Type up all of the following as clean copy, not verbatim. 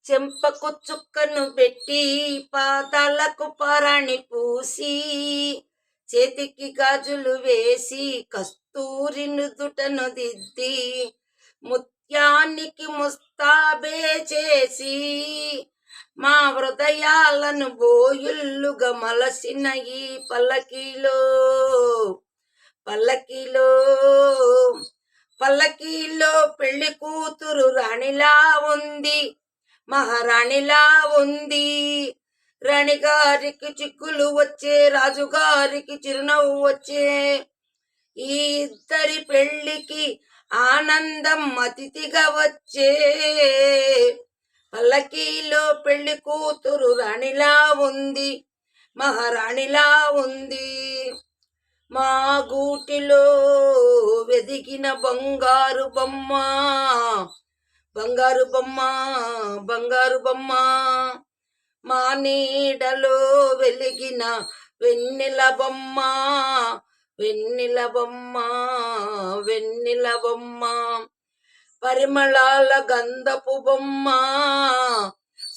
చెంపకు చుక్కను పెట్టి పాదాలకు పరాణి పూసి చేతికి గాజులు వేసి కస్తూరి నుదుటను దిద్ది ముత్యానికి ముస్తాబే చేసి మా హృదయాలను బోయుల్లుగా మలసిన ఈ పల్లకీలో పల్లకీలో పల్లకీలో పెళ్లి కూతురు రాణిలా ఉంది, మహారాణిలా ఉంది. రాణిగారికి చిక్కులు వచ్చే, రాజుగారికి చిరునవ్వు వచ్చే. ఈ ఇద్దరి పెళ్లికి ఆనందం అతిథిగా వచ్చే. పల్లకీలో పెళ్లి కూతురు రాణిలా ఉంది, మహారాణిలా ఉంది. మా గూటిలో వెదిగిన బంగారు బొమ్మ, బంగారు బొమ్మ, బంగారు బొమ్మ. మా నీడలో వెలిగిన వెన్నెల బొమ్మ, వెన్నెల బొమ్మ, వెన్నెల బొమ్మ. పరిమళాల గంధపు బొమ్మ,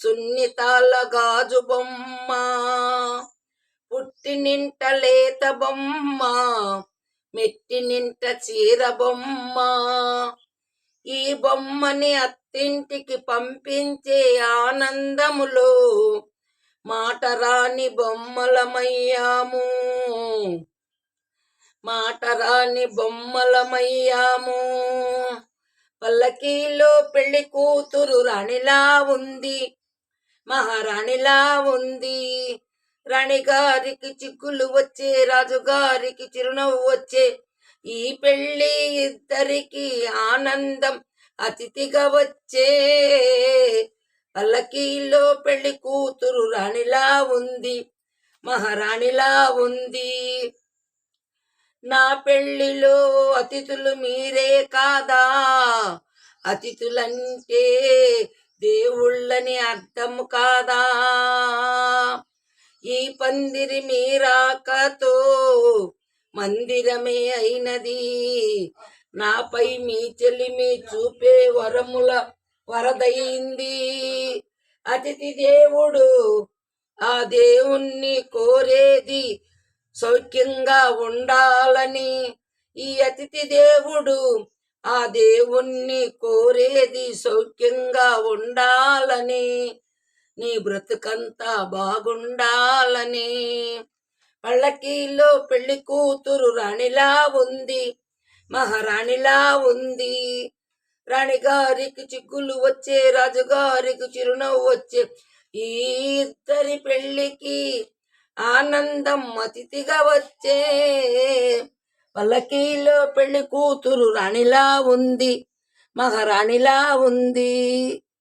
సున్నితాల గాజు బొమ్మ. పుట్టినింట లేత బొమ్మ, మెట్టినింట చీర బొమ్మ. ఈ బొమ్మని అత్తింటికి పంపించే ఆనందములో మాటరాని బొమ్మలమయ్యాము, మాటరాని బొమ్మలమయ్యాము. పల్లకీలో పెళ్లి కూతురు రాణిలా ఉంది, మహారాణిలా ఉంది. రాణిగారికి చిక్కులు వచ్చే, రాజుగారికి చిరునవ్వు వచ్చే. ఈ పెళ్లి ఇద్దరికి ఆనందం అతిథిగా వచ్చే. పల్లకీలో పెళ్లి కూతురు రాణిలా ఉంది, మహారాణిలా ఉంది. నా పెళ్లిలో అతిథులు మీరే కాదా, అతిథులంటే దేవుళ్ళని అర్థం కాదా. ఈ పందిరి మీరాకతో మందిరమే అయినది. నాపై మీ చెలిమి చూపే వరముల వరదయింది. అతిథి దేవుడు ఆ దేవుణ్ణి కోరేది సౌఖ్యంగా ఉండాలని. ఈ అతిథి దేవుడు ఆ దేవుణ్ణి కోరేది సౌఖ్యంగా ఉండాలని. నీ బ్రతుకంతా బాగుండాలని. పల్లకీలో పెళ్లి కూతురు రాణిలా ఉంది, మహారాణిలా ఉంది. రాణిగారికి చిక్కులు వచ్చే, రాజుగారికి చిరునవ్వు వచ్చే. ఈ ఇద్దరి పెళ్లికి ఆనందం అతిథిగా వచ్చే. పల్లకీలో పెళ్లి కూతురు రాణిలా ఉంది, మహారాణిలా ఉంది.